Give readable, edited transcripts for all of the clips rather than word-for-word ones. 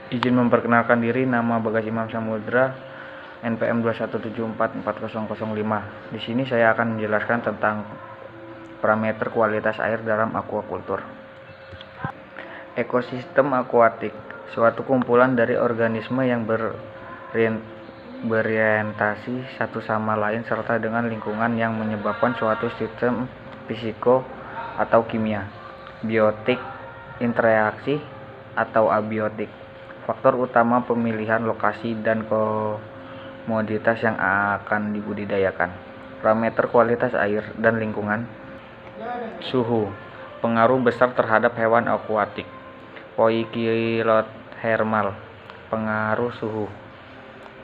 Izin memperkenalkan diri, nama Bagas Imam Samudra, NPM 217440005. Di sini saya akan menjelaskan tentang parameter kualitas air dalam aquaculture. Ekosistem akuatik, suatu kumpulan dari organisme yang berorientasi satu sama lain serta dengan lingkungan yang menyebabkan suatu sistem fisiko atau kimia, biotik, interaksi, atau abiotik. Faktor utama pemilihan lokasi dan komoditas yang akan dibudidayakan. Parameter kualitas air dan lingkungan. Suhu, pengaruh besar terhadap hewan akuatik. Poikilothermal, pengaruh suhu.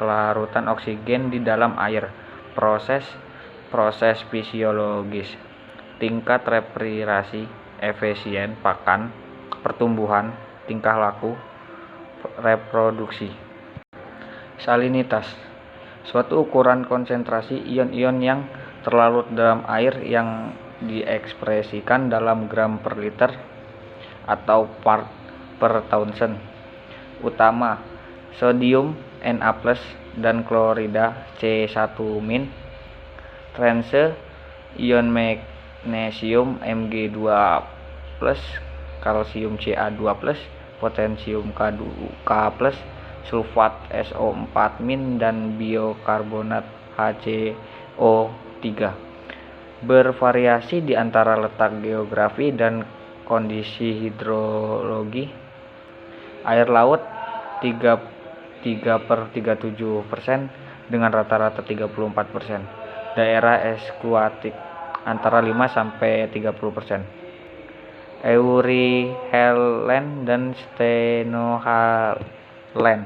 Kelarutan oksigen di dalam air. Proses fisiologis. Tingkat respirasi, efisien pakan, pertumbuhan, tingkah laku, reproduksi. Salinitas, suatu ukuran konsentrasi ion-ion yang terlarut dalam air yang diekspresikan dalam gram per liter atau part per thousand. Utama, sodium Na+, dan klorida C1-. Transe, ion magnesium Mg2+, kalsium Ca2+, potasium K+, sulfat SO4- dan biokarbonat HCO3. Bervariasi di antara letak geografi dan kondisi hidrologi. Air laut 33,37% dengan rata-rata 34%. Daerah ekuatik antara 5-30%. Euriheland dan Stenohaland.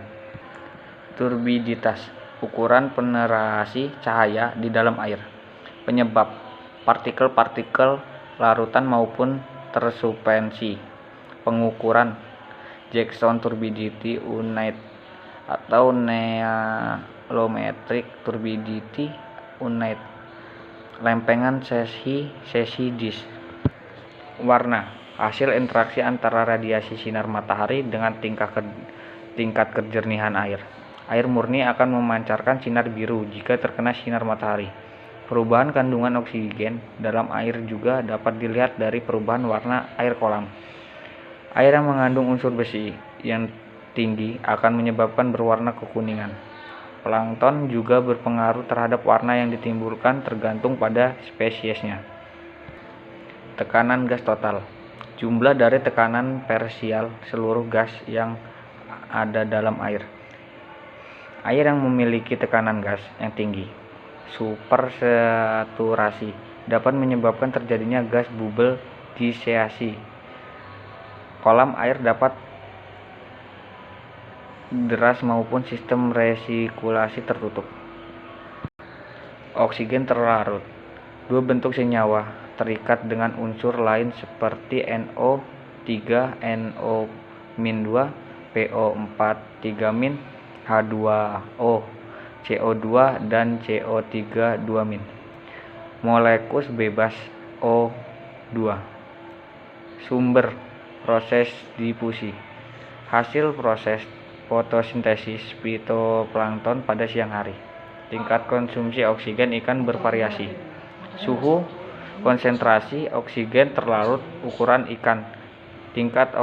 Turbiditas, ukuran penetrasi cahaya di dalam air. Penyebab, partikel-partikel larutan maupun tersuspensi. Pengukuran, Jackson Turbidity Unit atau Nealometric Turbidity Unit. Lempengan Cesidis. Warna, hasil interaksi antara radiasi sinar matahari dengan tingkat kejernihan air. Air murni akan memancarkan sinar biru jika terkena sinar matahari. Perubahan kandungan oksigen dalam air juga dapat dilihat dari perubahan warna air kolam. Air yang mengandung unsur besi yang tinggi akan menyebabkan berwarna kekuningan. Plankton juga berpengaruh terhadap warna yang ditimbulkan tergantung pada spesiesnya. Tekanan gas total, jumlah dari tekanan parsial seluruh gas yang ada dalam air. Air yang memiliki tekanan gas yang tinggi, supersaturasi, dapat menyebabkan terjadinya gas bubble diseasi. Kolam air dapat deras maupun sistem resikulasi tertutup. Oksigen terlarut, dua bentuk senyawa terikat dengan unsur lain seperti NO3, NO-2, PO4 3-, H2O, CO2, dan CO3 2-. Molekul bebas O2. Sumber, proses difusi, hasil proses fotosintesis fitoplankton pada siang hari. Tingkat konsumsi oksigen ikan bervariasi. Suhu, konsentrasi oksigen terlarut, ukuran ikan, tingkat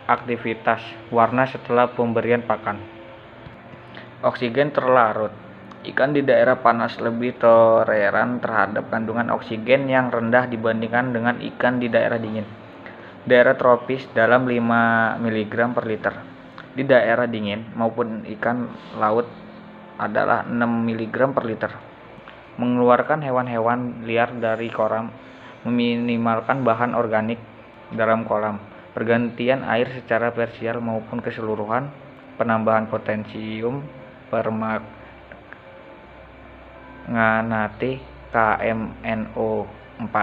aktivitas, warna setelah pemberian pakan. Oksigen terlarut, ikan di daerah panas lebih toleran terhadap kandungan oksigen yang rendah dibandingkan dengan ikan di daerah dingin. Daerah tropis dalam 5 mg per liter. Di daerah dingin maupun ikan laut adalah 6 mg per liter. Mengeluarkan hewan-hewan liar dari kolam, meminimalkan bahan organik dalam kolam, pergantian air secara parsial maupun keseluruhan, penambahan potasium permanganate KMNO4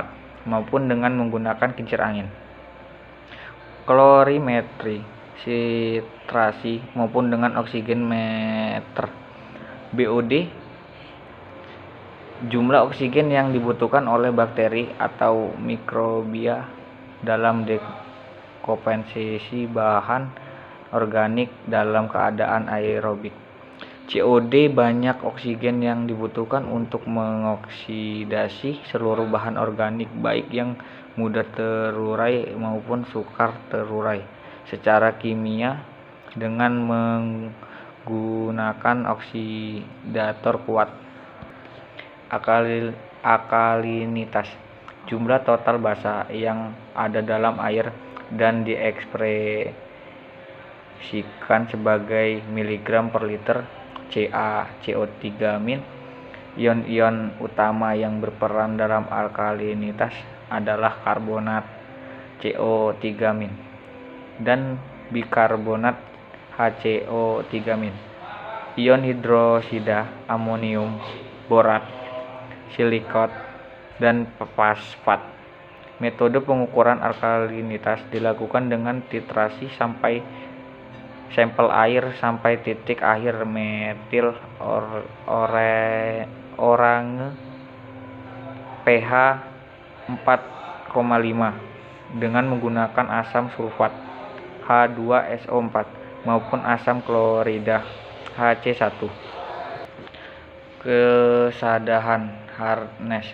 maupun dengan menggunakan kincir angin. Kolorimetri, sitrasi maupun dengan oksigen meter. BOD, jumlah oksigen yang dibutuhkan oleh bakteri atau mikrobia dalam dekomposisi bahan organik dalam keadaan aerobik. COD banyak oksigen yang dibutuhkan untuk mengoksidasi seluruh bahan organik baik yang mudah terurai maupun sukar terurai secara kimia dengan menggunakan oksidator kuat. Alkalinitas, jumlah total basa yang ada dalam air dan diekspresikan sebagai miligram per liter. Ca, CO3-. Ion-ion utama yang berperan dalam alkalinitas adalah karbonat CO3- dan bikarbonat HCO3-. Ion hidrosida, amonium, borat, silikat, dan fosfat. Metode pengukuran alkalinitas dilakukan dengan titrasi sampai sampel air sampai titik akhir metil orange pH 4,5 dengan menggunakan asam sulfat H2SO4 maupun asam klorida HC1. Kesadahan hardness,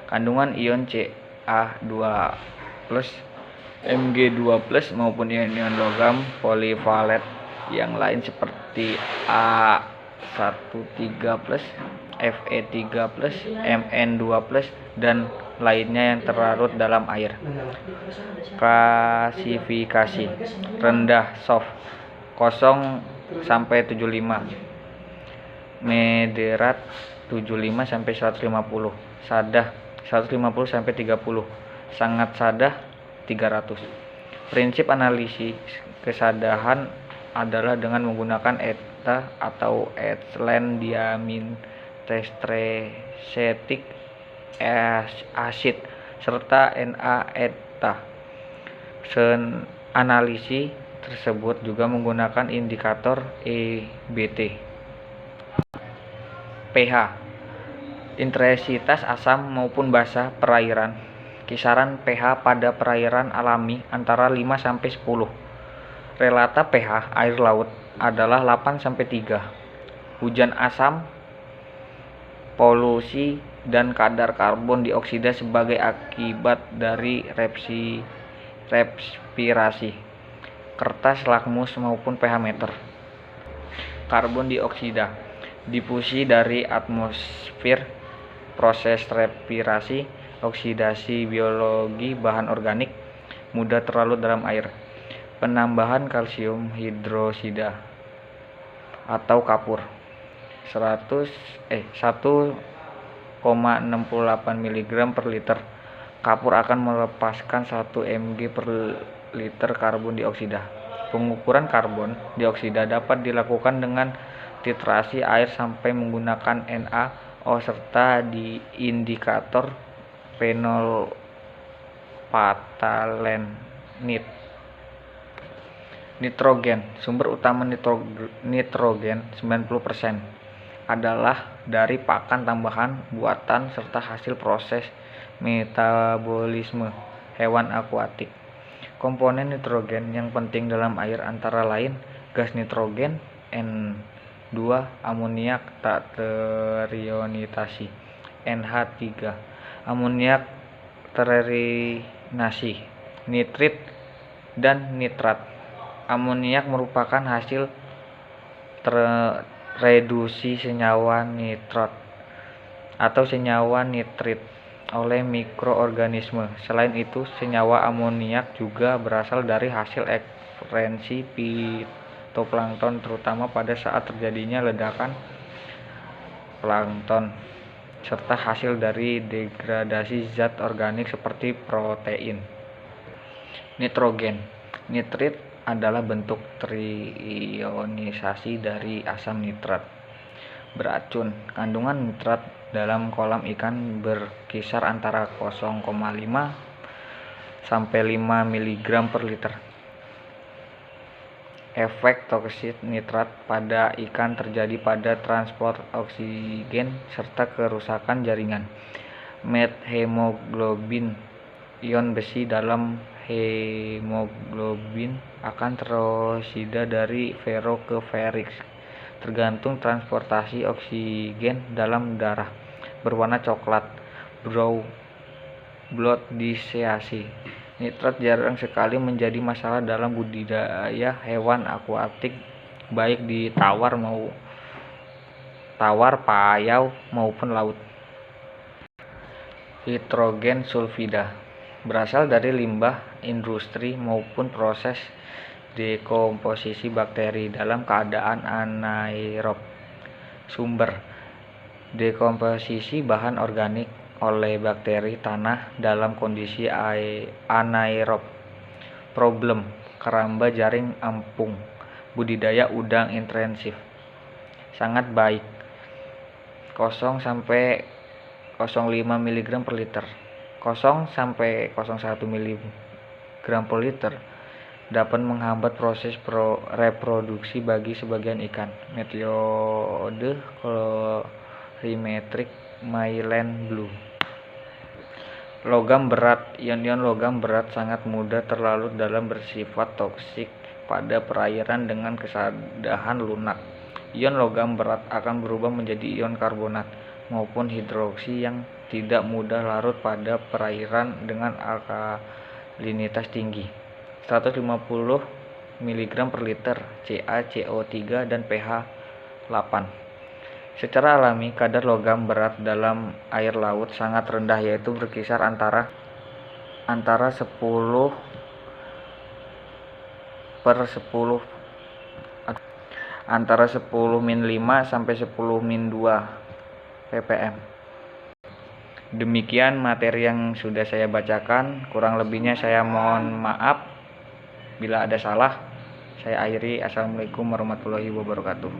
kandungan ion Ca2+, Mg2+ maupun ion-ion logam polivalet yang lain seperti A13+, Fe3+, Mn2+, dan lainnya yang terlarut dalam air. Klasifikasi: rendah soft 0-75, moderat 75-150, sadah 150-30, sangat sadah 300. Prinsip analisis kesadahan adalah dengan menggunakan ETA atau ethylene diamine tetracetic acid serta NA-ETA. Analisis tersebut juga menggunakan indikator EBT. pH, intensitas asam maupun basa perairan. Kisaran pH pada perairan alami antara 5-10. Relata pH air laut adalah 8-3. Hujan asam, polusi, dan kadar karbon dioksida sebagai akibat dari respirasi. Kertas lakmus maupun pH meter. Karbon dioksida, difusi dari atmosfer, proses respirasi, oksidasi biologi bahan organik, mudah terlarut dalam air. Penambahan kalsium hidrosida atau kapur 1,68 mg per liter. Kapur akan melepaskan 1 mg per liter karbon dioksida. Pengukuran karbon dioksida dapat dilakukan dengan titrasi air sampai menggunakan NaO serta di indikator phenolphthalein. Nitrogen, sumber utama nitrogen 90% adalah dari pakan tambahan buatan serta hasil proses metabolisme hewan akuatik. Komponen nitrogen yang penting dalam air antara lain gas nitrogen, N2, amoniak tak terionisasi, NH3, amoniak terionisasi, nitrit, dan nitrat. Amoniak merupakan hasil reduksi senyawa nitrat atau senyawa nitrit oleh mikroorganisme. Selain itu, senyawa amoniak juga berasal dari hasil ekskresi fitoplankton, terutama pada saat terjadinya ledakan plankton, serta hasil dari degradasi zat organik seperti protein. Nitrogen, nitrit adalah bentuk terionisasi dari asam nitrat. Beracun, kandungan nitrat dalam kolam ikan berkisar antara 0,5 sampai 5 mg per liter. Efek toksik nitrat pada ikan terjadi pada transport oksigen serta kerusakan jaringan. Methemoglobin, ion besi dalam hemoglobin akan terosida dari fero ke ferrix tergantung transportasi oksigen dalam darah. Berwarna coklat, blood disease. Nitrat jarang sekali menjadi masalah dalam budidaya hewan akuatik baik di tawar, payau maupun laut. Hidrogen sulfida berasal dari limbah industri maupun proses dekomposisi bakteri dalam keadaan anaerob. Sumber: dekomposisi bahan organik oleh bakteri tanah dalam kondisi anaerob. Problem: keramba jaring apung, budidaya udang intensif. Sangat baik, 0 sampai 0,5 mg per liter. 0 sampai 0,1 mg per liter dapat menghambat proses reproduksi bagi sebagian ikan. Metode colorimetric Maitland Blue. Logam berat. Ion-ion logam berat sangat mudah terlarut dalam bersifat toksik pada perairan dengan kesadahan lunak. Ion logam berat akan berubah menjadi ion karbonat maupun hidroksi yang tidak mudah larut pada perairan dengan alkalinitas tinggi. 150 mg per liter CaCO3 dan pH 8. Secara alami, kadar logam berat dalam air laut sangat rendah, yaitu berkisar antara 10 min 5 sampai 10 min 2 ppm. Demikian materi yang sudah saya bacakan, kurang lebihnya saya mohon maaf bila ada salah. Saya akhiri. Assalamualaikum warahmatullahi wabarakatuh.